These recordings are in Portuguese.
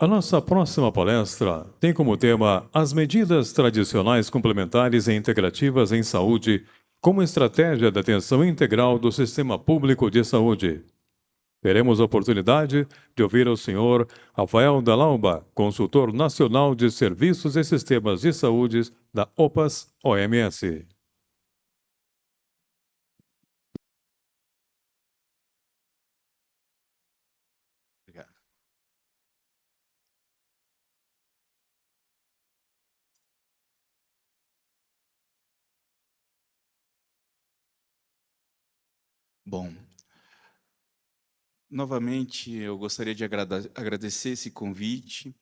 A nossa próxima palestra tem como tema as medidas tradicionais complementares e integrativas em saúde como estratégia de atenção integral do sistema público de saúde. Teremos a oportunidade de ouvir o senhor Rafael Dalauba, consultor nacional de serviços e sistemas de saúde da OPAS-OMS. Obrigado. Bom, novamente eu gostaria de agradecer esse convite,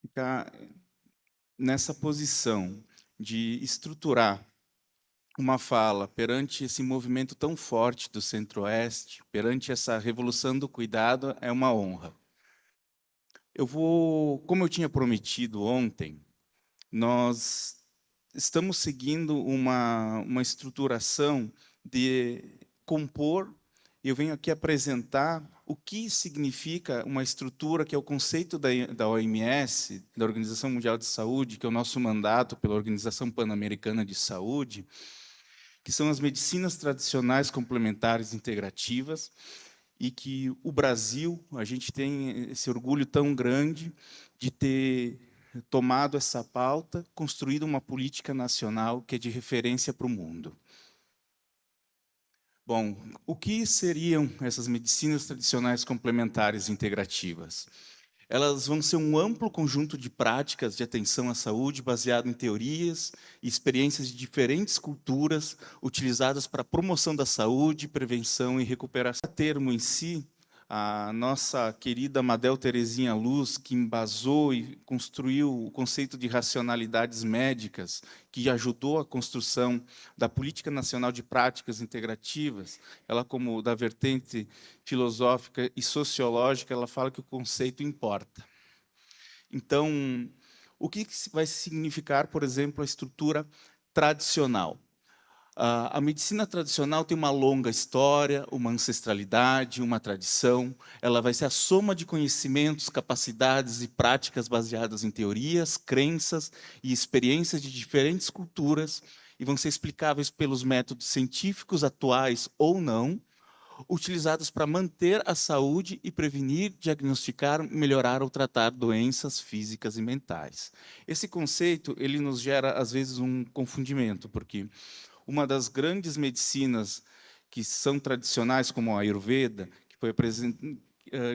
ficar nessa posição de estruturar uma fala perante esse movimento tão forte do Centro-Oeste, perante essa revolução do cuidado, é uma honra. Como eu tinha prometido ontem, nós estamos seguindo uma estruturação de compor. Eu venho aqui apresentar o que significa uma estrutura que é o conceito da OMS, da Organização Mundial de Saúde, que é o nosso mandato pela Organização Pan-Americana de Saúde, que são as medicinas tradicionais complementares integrativas, e que o Brasil, a gente tem esse orgulho tão grande de ter tomado essa pauta, construído uma política nacional que é de referência para o mundo. Bom, o que seriam essas medicinas tradicionais complementares integrativas? Elas vão ser um amplo conjunto de práticas de atenção à saúde baseado em teorias e experiências de diferentes culturas utilizadas para a promoção da saúde, prevenção e recuperação. O termo em si, a nossa querida Madel Terezinha Luz, que embasou e construiu o conceito de racionalidades médicas, que ajudou a construção da Política Nacional de Práticas Integrativas, ela como da vertente filosófica e sociológica, ela fala que o conceito importa. Então, o que vai significar, por exemplo, a estrutura tradicional? A medicina tradicional tem uma longa história, uma ancestralidade, uma tradição. Ela vai ser a soma de conhecimentos, capacidades e práticas baseadas em teorias, crenças e experiências de diferentes culturas e vão ser explicáveis pelos métodos científicos atuais ou não, utilizados para manter a saúde e prevenir, diagnosticar, melhorar ou tratar doenças físicas e mentais. Esse conceito ele nos gera, às vezes, um confundimento, porque uma das grandes medicinas que são tradicionais, como a Ayurveda,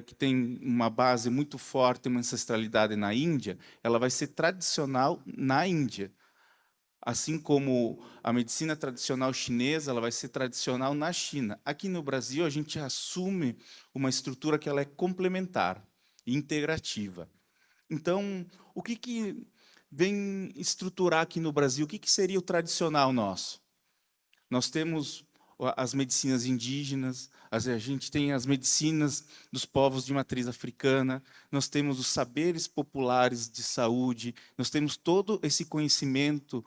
que tem uma base muito forte, uma ancestralidade na Índia, ela vai ser tradicional na Índia. Assim como a medicina tradicional chinesa, ela vai ser tradicional na China. Aqui no Brasil, a gente assume uma estrutura que ela é complementar, integrativa. Então, o que vem estruturar aqui no Brasil? O que seria o tradicional nosso? Nós temos as medicinas indígenas, a gente tem as medicinas dos povos de matriz africana, nós temos os saberes populares de saúde, nós temos todo esse conhecimento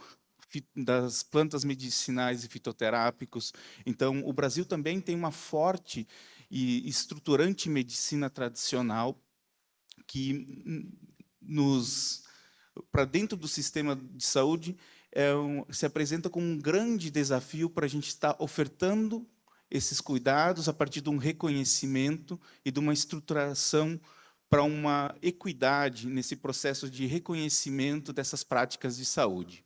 das plantas medicinais e fitoterápicos. Então, o Brasil também tem uma forte e estruturante medicina tradicional que para dentro do sistema de saúde, se apresenta como um grande desafio para a gente estar ofertando esses cuidados a partir de um reconhecimento e de uma estruturação para uma equidade nesse processo de reconhecimento dessas práticas de saúde.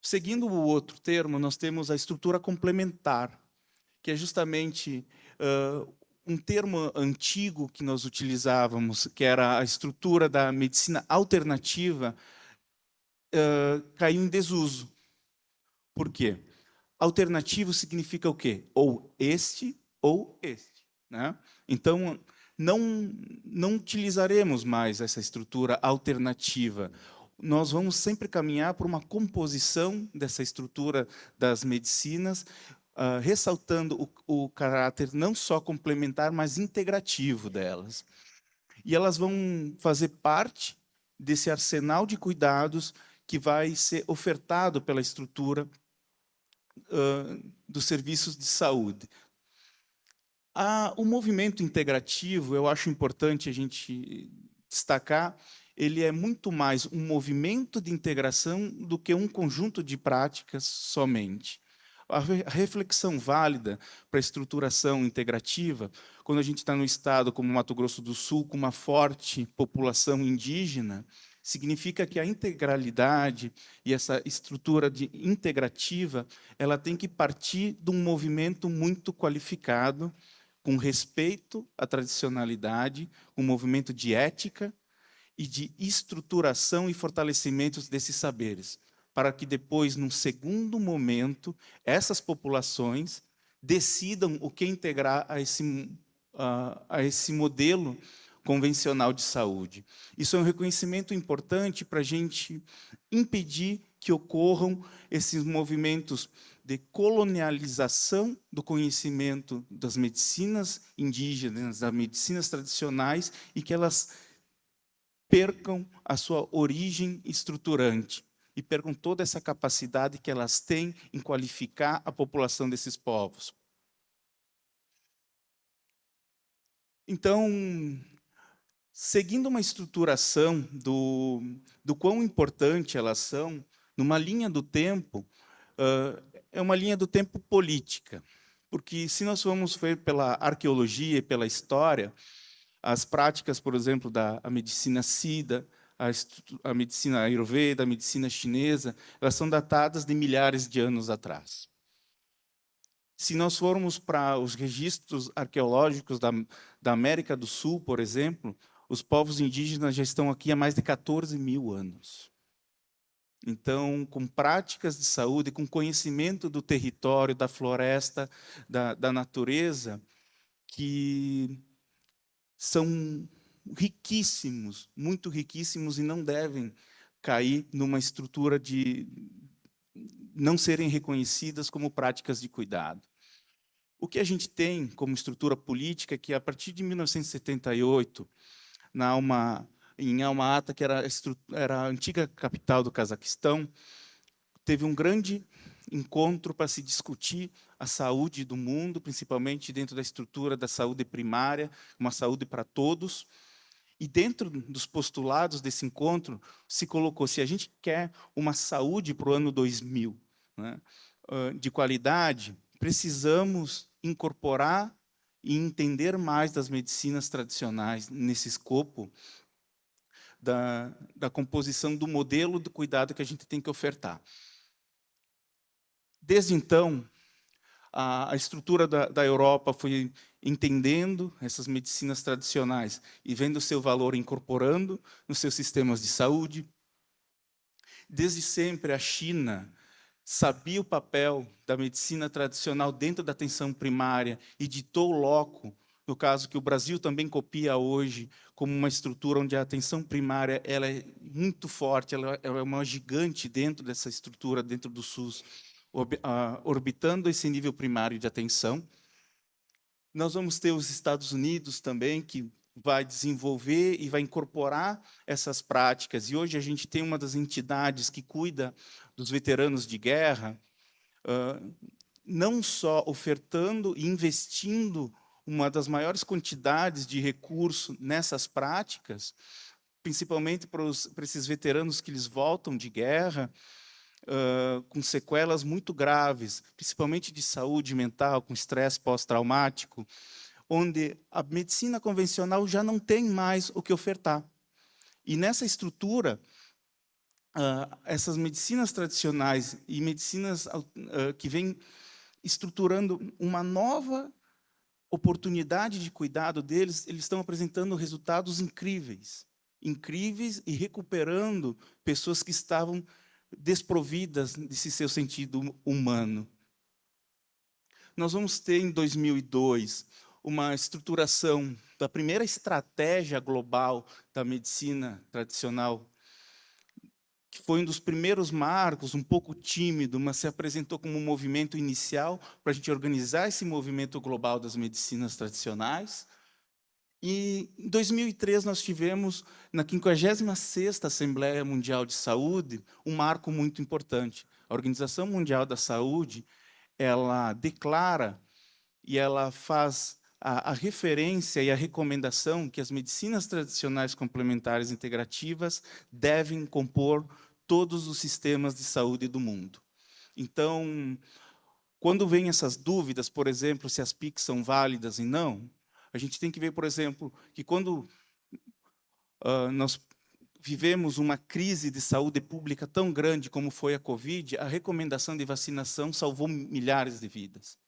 Seguindo o outro termo, nós temos a estrutura complementar, que é justamente um termo antigo que nós utilizávamos, que era a estrutura da medicina alternativa, caiu em desuso. Por quê? Alternativo significa o quê? Ou este ou este. Né? Então, não utilizaremos mais essa estrutura alternativa. Nós vamos sempre caminhar por uma composição dessa estrutura das medicinas, ressaltando o caráter não só complementar, mas integrativo delas. E elas vão fazer parte desse arsenal de cuidados que vai ser ofertado pela estrutura dos serviços de saúde. O movimento integrativo, eu acho importante a gente destacar, ele é muito mais um movimento de integração do que um conjunto de práticas somente. A reflexão válida para a estruturação integrativa, quando a gente está no estado como Mato Grosso do Sul, com uma forte população indígena, significa que a integralidade e essa estrutura integrativa, ela tem que partir de um movimento muito qualificado, com respeito à tradicionalidade, um movimento de ética e de estruturação e fortalecimento desses saberes, para que depois, num segundo momento, essas populações decidam o que integrar a esse modelo convencional de saúde. Isso é um reconhecimento importante para a gente impedir que ocorram esses movimentos de colonialização do conhecimento das medicinas indígenas, das medicinas tradicionais, e que elas percam a sua origem estruturante e percam toda essa capacidade que elas têm em qualificar a população desses povos. Então, seguindo uma estruturação do quão importante elas são, numa linha do tempo, é uma linha do tempo política. Porque se nós formos ver pela arqueologia e pela história, as práticas, por exemplo, da medicina Siddha, a medicina Ayurveda, a medicina chinesa, elas são datadas de milhares de anos atrás. Se nós formos para os registros arqueológicos da América do Sul, por exemplo, os povos indígenas já estão aqui há mais de 14 mil anos. Então, com práticas de saúde, com conhecimento do território, da floresta, da natureza, que são riquíssimos, muito riquíssimos, e não devem cair numa estrutura de não serem reconhecidas como práticas de cuidado. O que a gente tem como estrutura política é que, a partir de 1978, em Alma-Ata, que era a antiga capital do Cazaquistão, teve um grande encontro para se discutir a saúde do mundo, principalmente dentro da estrutura da saúde primária, uma saúde para todos. E dentro dos postulados desse encontro, se colocou, se a gente quer uma saúde para o ano 2000, né, de qualidade, precisamos incorporar e entender mais das medicinas tradicionais nesse escopo da composição do modelo de cuidado que a gente tem que ofertar. Desde então, a estrutura da Europa foi entendendo essas medicinas tradicionais e vendo o seu valor, incorporando nos seus sistemas de saúde. Desde sempre, a China sabia o papel da medicina tradicional dentro da atenção primária e ditou o loco, no caso que o Brasil também copia hoje, como uma estrutura onde a atenção primária ela é muito forte, ela é uma gigante dentro dessa estrutura, dentro do SUS, orbitando esse nível primário de atenção. Nós vamos ter os Estados Unidos também, que vai desenvolver e vai incorporar essas práticas. E hoje a gente tem uma das entidades que cuida dos veteranos de guerra, não só ofertando e investindo uma das maiores quantidades de recursos nessas práticas, principalmente para esses veteranos que eles voltam de guerra, com sequelas muito graves, principalmente de saúde mental, com estresse pós-traumático, onde a medicina convencional já não tem mais o que ofertar. E nessa estrutura, essas medicinas tradicionais e medicinas que vêm estruturando uma nova oportunidade de cuidado deles, eles estão apresentando resultados incríveis, incríveis, e recuperando pessoas que estavam desprovidas desse seu sentido humano. Nós vamos ter, em 2002, uma estruturação da primeira estratégia global da medicina tradicional, que foi um dos primeiros marcos, um pouco tímido, mas se apresentou como um movimento inicial para a gente organizar esse movimento global das medicinas tradicionais. E em 2003 nós tivemos, na 56ª Assembleia Mundial de Saúde, um marco muito importante. A Organização Mundial da Saúde, ela declara e ela faz a referência e a recomendação que as medicinas tradicionais complementares integrativas devem compor todos os sistemas de saúde do mundo. Então, quando vem essas dúvidas, por exemplo, se as PICs são válidas e não, a gente tem que ver, por exemplo, que quando nós vivemos uma crise de saúde pública tão grande como foi a Covid, a recomendação de vacinação salvou milhares de vidas.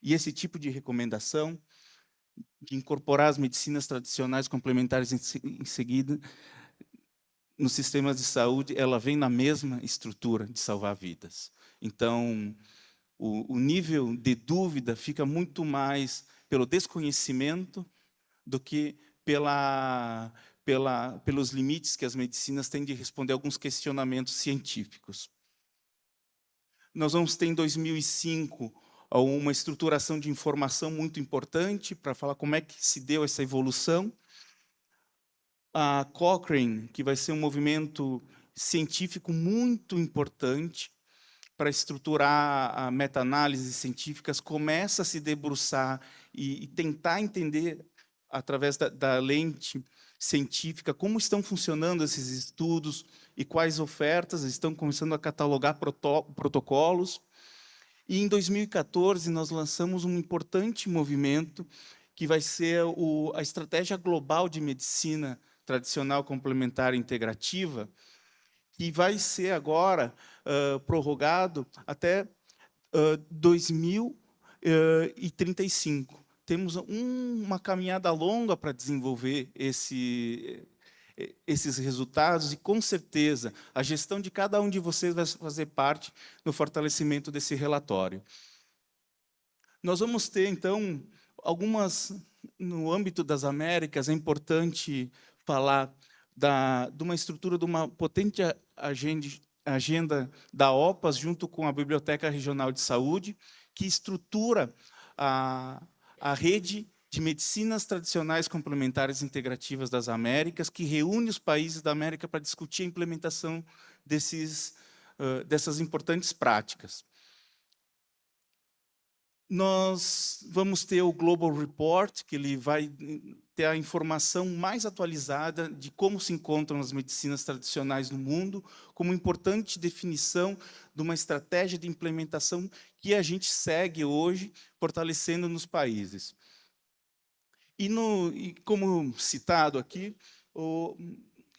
E esse tipo de recomendação, de incorporar as medicinas tradicionais complementares em seguida, nos sistemas de saúde, ela vem na mesma estrutura de salvar vidas. Então, o nível de dúvida fica muito mais pelo desconhecimento do que pelos limites que as medicinas têm de responder a alguns questionamentos científicos. Nós vamos ter, em 2005, uma estruturação de informação muito importante para falar como é que se deu essa evolução. A Cochrane, que vai ser um movimento científico muito importante para estruturar a meta-análises científicas, começa a se debruçar e tentar entender, através da lente científica, como estão funcionando esses estudos e quais ofertas, estão começando a catalogar protocolos. E, em 2014, nós lançamos um importante movimento, que vai ser a Estratégia Global de Medicina Tradicional Complementar e Integrativa, que vai ser agora prorrogado até 2035. Temos uma caminhada longa para desenvolver esses resultados e, com certeza, a gestão de cada um de vocês vai fazer parte no fortalecimento desse relatório. Nós vamos ter, então, no âmbito das Américas, é importante falar de uma estrutura, de uma potente agenda da OPAS, junto com a Biblioteca Regional de Saúde, que estrutura a rede de medicinas tradicionais complementares integrativas das Américas, que reúne os países da América para discutir a implementação dessas importantes práticas. Nós vamos ter o Global Report, que ele vai ter a informação mais atualizada de como se encontram as medicinas tradicionais no mundo, como importante definição de uma estratégia de implementação que a gente segue hoje, fortalecendo nos países. E como citado aqui,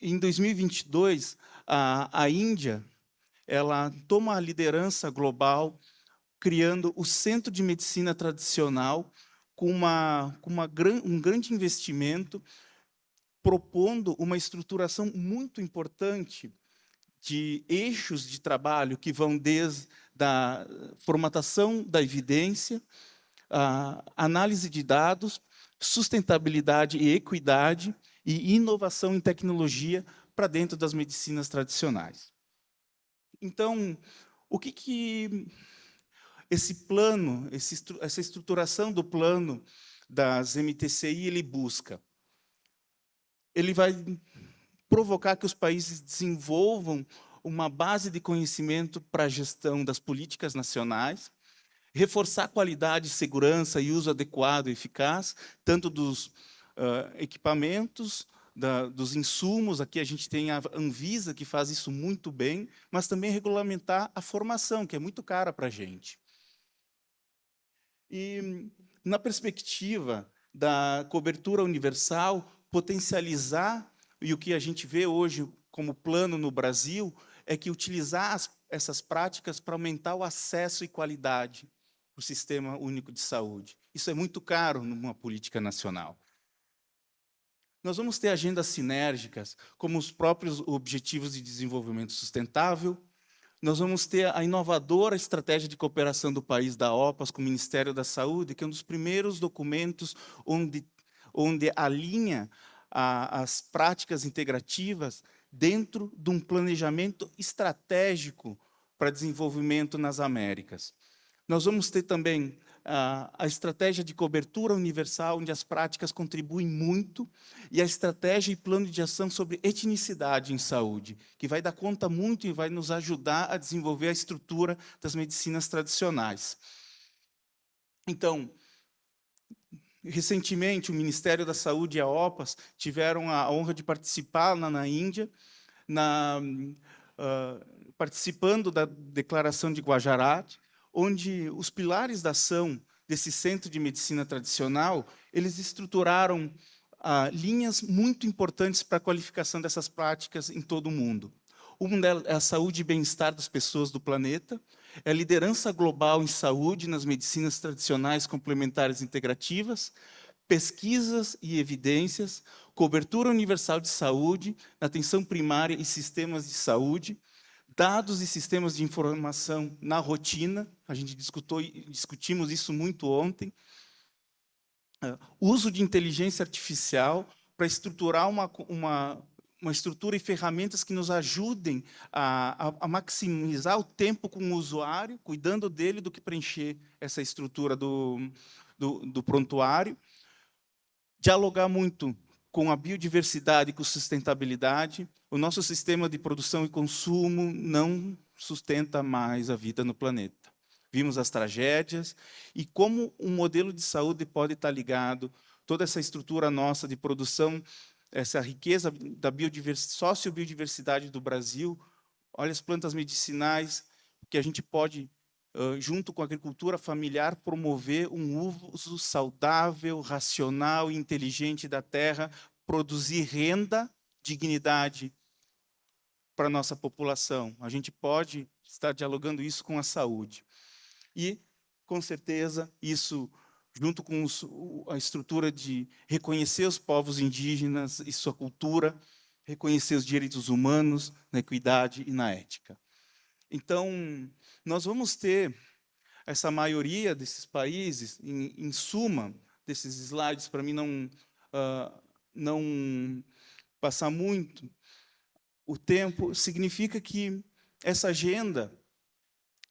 em 2022, a Índia ela toma a liderança global, criando o Centro de Medicina Tradicional, com um grande investimento, propondo uma estruturação muito importante de eixos de trabalho que vão desde a formatação da evidência, a análise de dados, sustentabilidade e equidade, e inovação em tecnologia para dentro das medicinas tradicionais. Então, o que esse plano, essa estruturação do plano das MTCI, ele busca? Ele vai provocar que os países desenvolvam uma base de conhecimento para a gestão das políticas nacionais, reforçar a qualidade, segurança e uso adequado e eficaz, tanto dos equipamentos, dos insumos. Aqui a gente tem a Anvisa, que faz isso muito bem, mas também regulamentar a formação, que é muito cara para a gente. E, na perspectiva da cobertura universal, potencializar, e o que a gente vê hoje como plano no Brasil, é que utilizar essas práticas para aumentar o acesso e qualidade do Sistema Único de Saúde. Isso é muito caro numa política nacional. Nós vamos ter agendas sinérgicas, como os próprios Objetivos de Desenvolvimento Sustentável. Nós vamos ter a inovadora estratégia de cooperação do país da OPAS com o Ministério da Saúde, que é um dos primeiros documentos onde alinha as práticas integrativas dentro de um planejamento estratégico para desenvolvimento nas Américas. Nós vamos ter também a estratégia de cobertura universal, onde as práticas contribuem muito, e a estratégia e plano de ação sobre etnicidade em saúde, que vai dar conta muito e vai nos ajudar a desenvolver a estrutura das medicinas tradicionais. Então, Recentemente, o Ministério da Saúde e a OPAS tiveram a honra de participar na Índia, participando da Declaração de Gujarat, onde os pilares da ação desse centro de medicina tradicional, eles estruturaram linhas muito importantes para a qualificação dessas práticas em todo o mundo. Uma delas é a saúde e bem-estar das pessoas do planeta, é a liderança global em saúde nas medicinas tradicionais complementares integrativas, pesquisas e evidências, cobertura universal de saúde, na atenção primária e sistemas de saúde, dados e sistemas de informação na rotina, a gente discutimos isso muito ontem, uso de inteligência artificial para estruturar uma estrutura e ferramentas que nos ajudem a maximizar o tempo com o usuário, cuidando dele do que preencher essa estrutura do prontuário, dialogar muito com a biodiversidade e com sustentabilidade. O nosso sistema de produção e consumo não sustenta mais a vida no planeta. Vimos as tragédias e como um modelo de saúde pode estar ligado, toda essa estrutura nossa de produção, essa riqueza da sociobiodiversidade do Brasil, olha as plantas medicinais, que a gente pode, junto com a agricultura familiar, promover um uso saudável, racional e inteligente da terra, produzir renda, dignidade para a nossa população. A gente pode estar dialogando isso com a saúde. E, com certeza, isso, junto com a estrutura de reconhecer os povos indígenas e sua cultura, reconhecer os direitos humanos na equidade e na ética. Então, nós vamos ter essa maioria desses países, em suma, desses slides, para mim não passar muito o tempo, significa que essa agenda,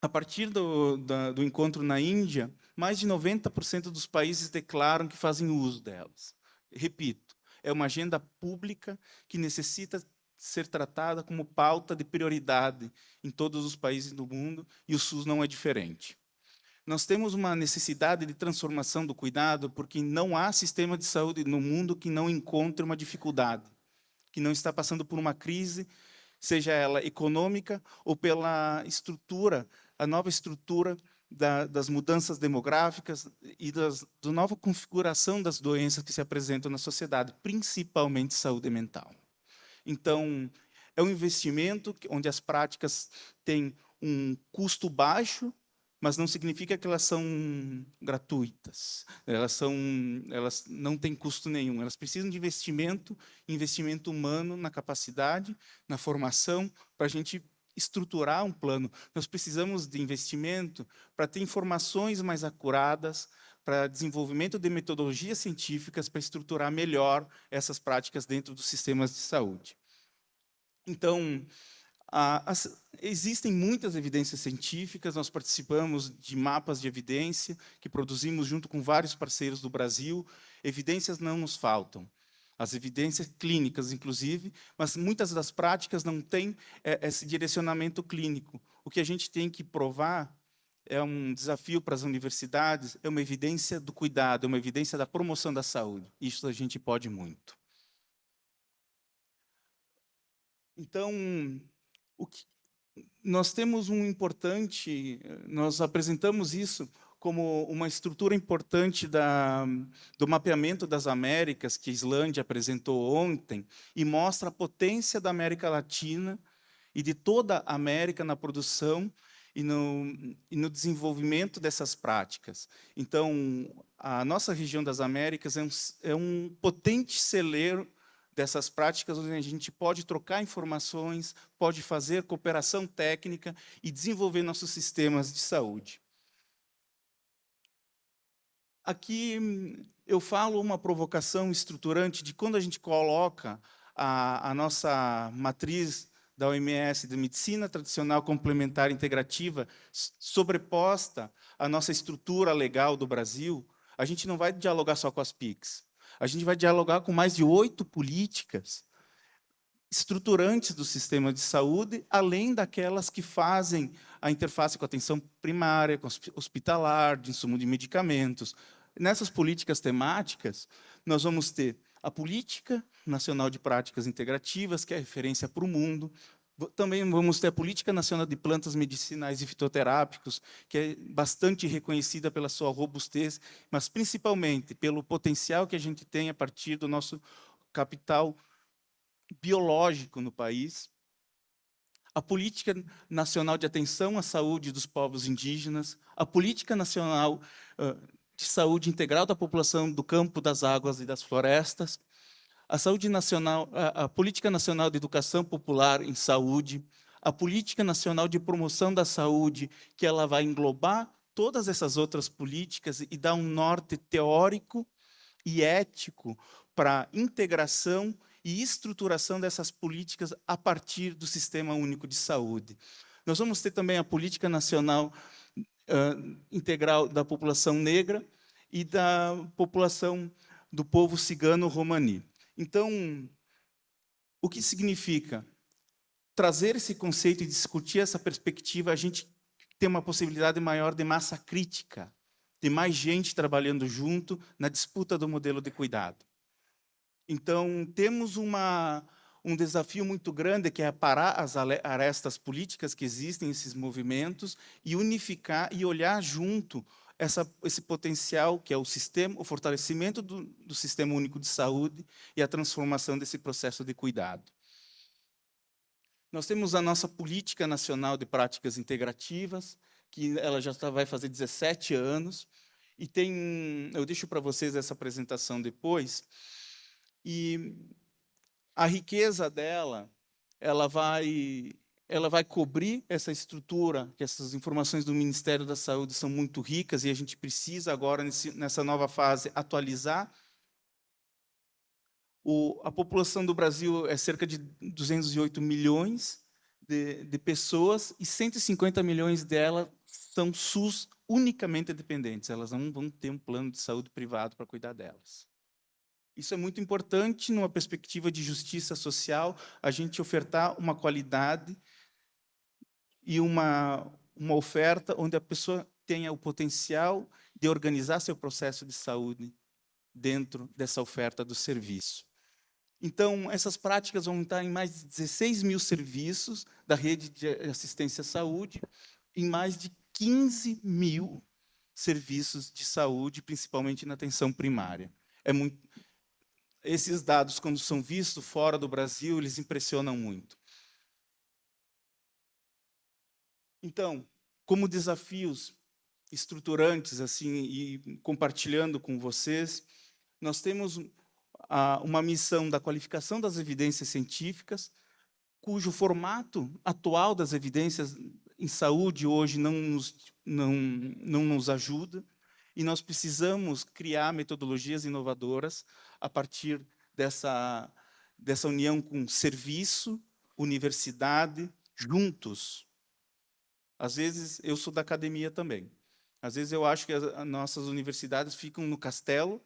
a partir do encontro na Índia, mais de 90% dos países declaram que fazem uso delas. Repito, é uma agenda pública que necessita ser tratada como pauta de prioridade em todos os países do mundo, e o SUS não é diferente. Nós temos uma necessidade de transformação do cuidado, porque não há sistema de saúde no mundo que não encontre uma dificuldade, que não está passando por uma crise, seja ela econômica ou pela estrutura, a nova estrutura das mudanças demográficas e da nova configuração das doenças que se apresentam na sociedade, principalmente saúde mental. Então, é um investimento onde as práticas têm um custo baixo, mas não significa que elas são gratuitas. Elas não têm custo nenhum. Elas precisam de investimento humano na capacidade, na formação, para a gente estruturar um plano. Nós precisamos de investimento para ter informações mais acuradas, para desenvolvimento de metodologias científicas para estruturar melhor essas práticas dentro dos sistemas de saúde. Então, existem muitas evidências científicas, nós participamos de mapas de evidência que produzimos junto com vários parceiros do Brasil. Evidências não nos faltam, as evidências clínicas, inclusive, mas muitas das práticas não têm esse direcionamento clínico. O que a gente tem que provar é um desafio para as universidades, é uma evidência do cuidado, é uma evidência da promoção da saúde. Isso a gente pode muito. Então, nós temos nós apresentamos isso como uma estrutura importante do mapeamento das Américas, que a Islândia apresentou ontem, e mostra a potência da América Latina e de toda a América na produção e no desenvolvimento dessas práticas. Então, a nossa região das Américas é um potente celeiro dessas práticas, onde a gente pode trocar informações, pode fazer cooperação técnica e desenvolver nossos sistemas de saúde. Aqui eu falo uma provocação estruturante de quando a gente coloca a nossa matriz da OMS de medicina tradicional complementar integrativa sobreposta à nossa estrutura legal do Brasil, a gente não vai dialogar só com as PICs. A gente vai dialogar com mais de 8 políticas estruturantes do sistema de saúde, além daquelas que fazem a interface com a atenção primária, com hospitalar, de insumo de medicamentos, nessas políticas temáticas, nós vamos ter a Política Nacional de Práticas Integrativas, que é referência para o mundo. Também vamos ter a Política Nacional de Plantas Medicinais e Fitoterápicos, que é bastante reconhecida pela sua robustez, mas principalmente pelo potencial que a gente tem a partir do nosso capital biológico no país. A Política Nacional de Atenção à Saúde dos Povos Indígenas, a Política Nacional de Saúde Integral da População do Campo, das Águas e das Florestas, a Política Nacional de Educação Popular em Saúde, a Política Nacional de Promoção da Saúde, que ela vai englobar todas essas outras políticas e dar um norte teórico e ético para a integração e estruturação dessas políticas a partir do Sistema Único de Saúde. Nós vamos ter também a Política Nacional Integral da População Negra e da população do povo cigano-romani. Então, o que significa? Trazer esse conceito e discutir essa perspectiva, a gente tem uma possibilidade maior de massa crítica, de mais gente trabalhando junto na disputa do modelo de cuidado. Então, temos um desafio muito grande, que é parar as arestas políticas que existem, esses movimentos, e unificar e olhar junto esse potencial que é o fortalecimento do Sistema Único de Saúde e a transformação desse processo de cuidado. Nós temos a nossa Política Nacional de Práticas Integrativas, que ela já vai fazer 17 anos, e eu deixo para vocês essa apresentação depois, e a riqueza dela, ela vai cobrir essa estrutura, que essas informações do Ministério da Saúde são muito ricas, e a gente precisa agora, nessa nova fase, atualizar. A população do Brasil é cerca de 208 milhões de pessoas, e 150 milhões delas são SUS unicamente dependentes. Elas não vão ter um plano de saúde privado para cuidar delas. Isso é muito importante, numa perspectiva de justiça social, a gente ofertar uma qualidade e uma oferta onde a pessoa tenha o potencial de organizar seu processo de saúde dentro dessa oferta do serviço. Então, essas práticas vão estar em mais de 16 mil serviços da rede de assistência à saúde, em mais de 15 mil serviços de saúde, principalmente na atenção primária. Esses dados, quando são vistos fora do Brasil, eles impressionam muito. Então, como desafios estruturantes, assim, e compartilhando com vocês, nós temos uma missão da qualificação das evidências científicas, cujo formato atual das evidências em saúde hoje não nos ajuda, e nós precisamos criar metodologias inovadoras a partir dessa união com serviço, universidade, juntos. Às vezes, eu sou da academia também. Às vezes, eu acho que as nossas universidades ficam no castelo,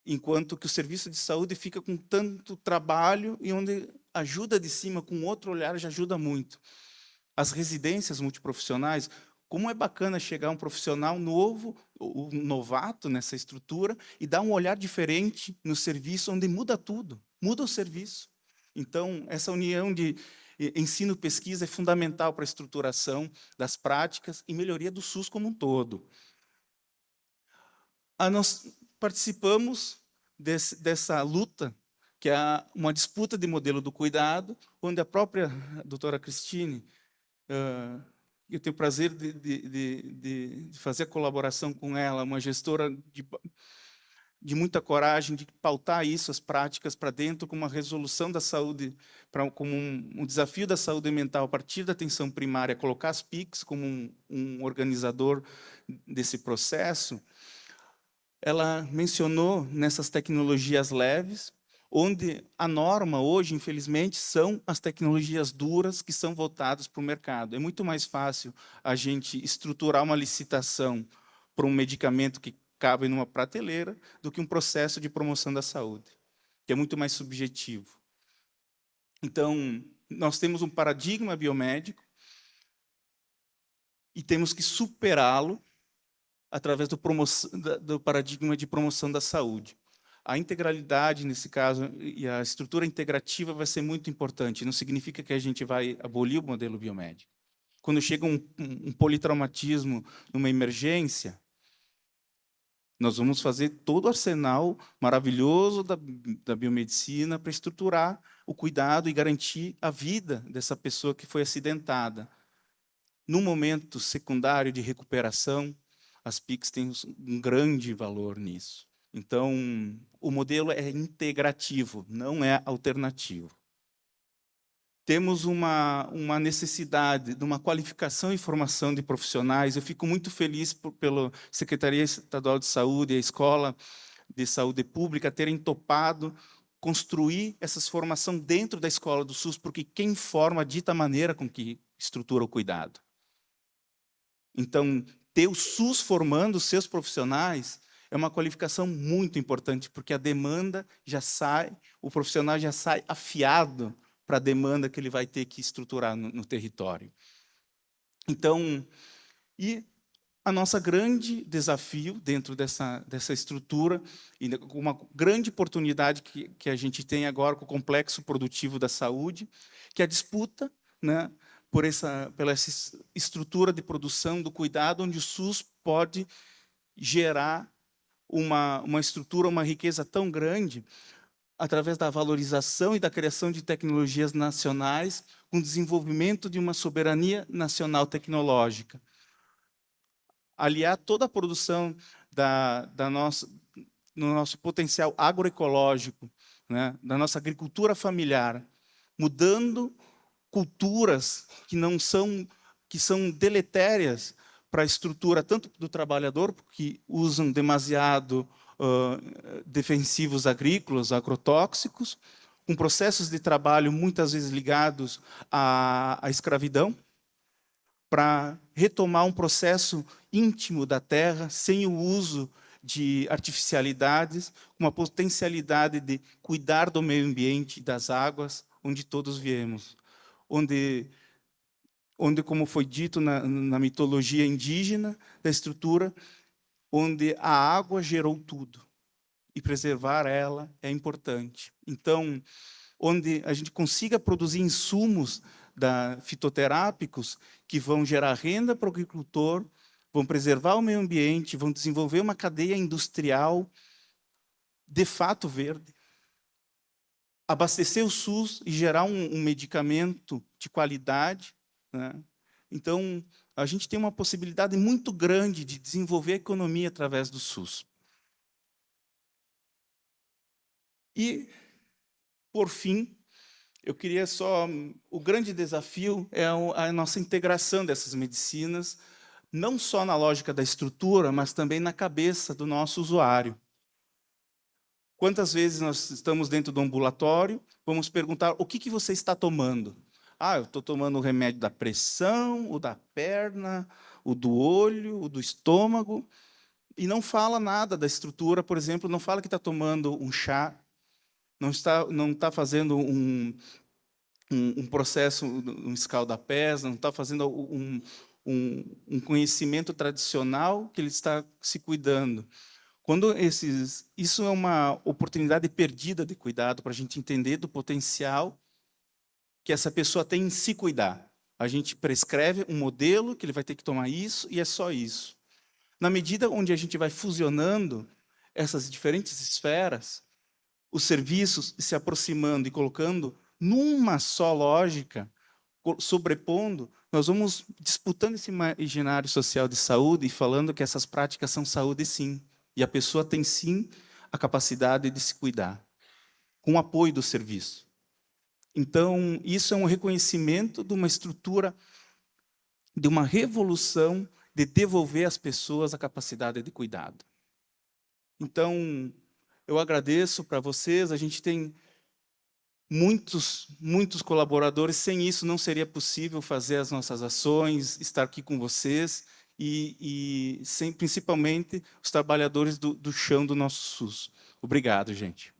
enquanto que o serviço de saúde fica com tanto trabalho, e onde a ajuda de cima, com outro olhar, já ajuda muito. As residências multiprofissionais, como é bacana chegar um profissional novo, um novato nessa estrutura, e dar um olhar diferente no serviço, onde muda tudo, muda o serviço. Então, essa união de ensino e pesquisa é fundamental para a estruturação das práticas e melhoria do SUS como um todo. Nós participamos dessa luta, que é uma disputa de modelo do cuidado, onde a própria doutora Cristine, eu tenho o prazer de fazer a colaboração com ela, uma gestora de muita coragem, de pautar isso, as práticas para dentro, como uma resolução da saúde, como um desafio da saúde mental a partir da atenção primária, colocar as PICs como um organizador desse processo. Ela mencionou nessas tecnologias leves, onde a norma hoje, infelizmente, são as tecnologias duras que são voltadas para o mercado. É muito mais fácil a gente estruturar uma licitação para um medicamento que cabe numa prateleira do que um processo de promoção da saúde, que é muito mais subjetivo. Então, nós temos um paradigma biomédico e temos que superá-lo através do paradigma de promoção da saúde. A integralidade, nesse caso, e a estrutura integrativa vai ser muito importante. Não significa que a gente vai abolir o modelo biomédico. Quando chega um politraumatismo numa emergência, nós vamos fazer todo o arsenal maravilhoso da biomedicina para estruturar o cuidado e garantir a vida dessa pessoa que foi acidentada. No momento secundário de recuperação, as PICs têm um grande valor nisso. Então, o modelo é integrativo, não é alternativo. Temos uma necessidade de uma qualificação e formação de profissionais. Eu fico muito feliz pela Secretaria Estadual de Saúde e a Escola de Saúde Pública terem topado construir essa formação dentro da escola do SUS, porque quem forma dita a maneira com que estrutura o cuidado. Então, ter o SUS formando os seus profissionais é uma qualificação muito importante, porque a demanda já sai, o profissional já sai afiado para a demanda que ele vai ter que estruturar no território. Então, e a nossa grande desafio dentro dessa estrutura, e uma grande oportunidade que a gente tem agora com o complexo produtivo da saúde, que é a disputa, né, pela essa estrutura de produção do cuidado, onde o SUS pode gerar uma estrutura, uma riqueza tão grande, através da valorização e da criação de tecnologias nacionais, com o desenvolvimento de uma soberania nacional tecnológica. Aliar toda a produção no nosso potencial agroecológico, né, da nossa agricultura familiar, mudando culturas que são deletérias para a estrutura tanto do trabalhador, que usam demasiado defensivos agrícolas, agrotóxicos, com processos de trabalho muitas vezes ligados à escravidão, para retomar um processo íntimo da terra, sem o uso de artificialidades, com uma potencialidade de cuidar do meio ambiente e das águas, onde todos viemos. Onde, como foi dito na mitologia indígena da estrutura, onde a água gerou tudo, e preservar ela é importante. Então, onde a gente consiga produzir insumos fitoterápicos que vão gerar renda para o agricultor, vão preservar o meio ambiente, vão desenvolver uma cadeia industrial de fato verde, abastecer o SUS e gerar um medicamento de qualidade, né? Então, a gente tem uma possibilidade muito grande de desenvolver a economia através do SUS. E, por fim, eu queria só... O grande desafio é a nossa integração dessas medicinas, não só na lógica da estrutura, mas também na cabeça do nosso usuário. Quantas vezes nós estamos dentro do ambulatório, vamos perguntar, o que você está tomando? Ah, eu estou tomando o remédio da pressão, o da perna, o do olho, o do estômago, e não fala nada da estrutura, por exemplo, não fala que está tomando um chá, não está fazendo um processo, um escaldapés, não está fazendo um conhecimento tradicional que ele está se cuidando. Isso é uma oportunidade perdida de cuidado para a gente entender do potencial que essa pessoa tem em se cuidar. A gente prescreve um modelo que ele vai ter que tomar isso e é só isso. Na medida onde a gente vai fusionando essas diferentes esferas, os serviços se aproximando e colocando numa só lógica, sobrepondo, nós vamos disputando esse imaginário social de saúde e falando que essas práticas são saúde sim. E a pessoa tem sim a capacidade de se cuidar, com o apoio do serviço. Então, isso é um reconhecimento de uma estrutura, de uma revolução de devolver às pessoas a capacidade de cuidado. Então, eu agradeço para vocês, a gente tem muitos colaboradores, sem isso não seria possível fazer as nossas ações, estar aqui com vocês, principalmente os trabalhadores do chão do nosso SUS. Obrigado, gente.